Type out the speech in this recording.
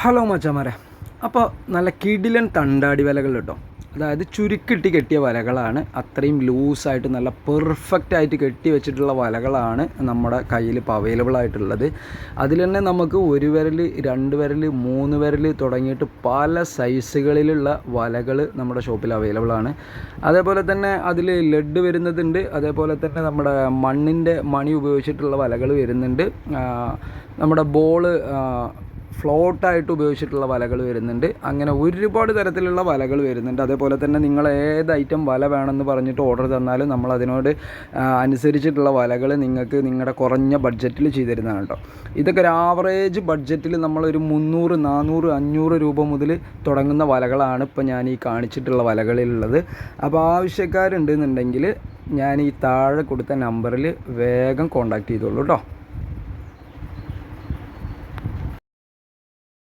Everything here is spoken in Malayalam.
ഹലോ മച്ചാമാരെ, അപ്പോൾ നല്ല കിടിലൻ തണ്ടാടി വലകൾ കേട്ടോ. അതായത് ചുരുക്കിട്ട് കെട്ടിയ വലകളാണ്. അത്രയും ലൂസായിട്ട് നല്ല പെർഫെക്റ്റ് ആയിട്ട് കെട്ടി വെച്ചിട്ടുള്ള വലകളാണ് നമ്മുടെ കയ്യിൽ ഇപ്പോൾ അവൈലബിൾ ആയിട്ടുള്ളത്. അതിൽ തന്നെ നമുക്ക് 1 വിരൽ, 2 വിരൽ, 3 വിരൽ തുടങ്ങിയിട്ട് പല സൈസുകളിലുള്ള വലകൾ നമ്മുടെ ഷോപ്പിൽ അവൈലബിൾ ആണ്. അതേപോലെ തന്നെ അതിൽ ലെഡ് വരുന്നതുണ്ട്. അതേപോലെ തന്നെ നമ്മുടെ മണ്ണിൻ്റെ മണി ഉപയോഗിച്ചിട്ടുള്ള വലകൾ വരുന്നുണ്ട്. നമ്മുടെ ബോള് ഫ്ലോട്ടായിട്ട് ഉപയോഗിച്ചിട്ടുള്ള വലകൾ വരുന്നുണ്ട്. അങ്ങനെ ഒരുപാട് തരത്തിലുള്ള വലകൾ വരുന്നുണ്ട്. അതേപോലെ തന്നെ നിങ്ങൾ ഏത് ഐറ്റം വല വേണമെന്ന് പറഞ്ഞിട്ട് ഓർഡർ തന്നാലും നമ്മൾ അതിനോട് അനുസരിച്ചിട്ടുള്ള വലകൾ നിങ്ങൾക്ക് നിങ്ങളുടെ കുറഞ്ഞ ബഡ്ജറ്റിൽ ചെയ്തു തരുന്നതാണ് കേട്ടോ. ഇതൊക്കെ ഒരു ആവറേജ് ബഡ്ജറ്റിൽ നമ്മളൊരു 300, 400, 500 രൂപ മുതൽ തുടങ്ങുന്ന വലകളാണ് ഇപ്പോൾ ഞാൻ ഈ കാണിച്ചിട്ടുള്ള വലകളിലുള്ളത്. അപ്പോൾ ആവശ്യക്കാരുണ്ടെന്നുണ്ടെങ്കിൽ ഞാൻ ഈ താഴെ കൊടുത്ത നമ്പറിൽ വേഗം കോൺടാക്റ്റ് ചെയ്തോളൂ കേട്ടോ.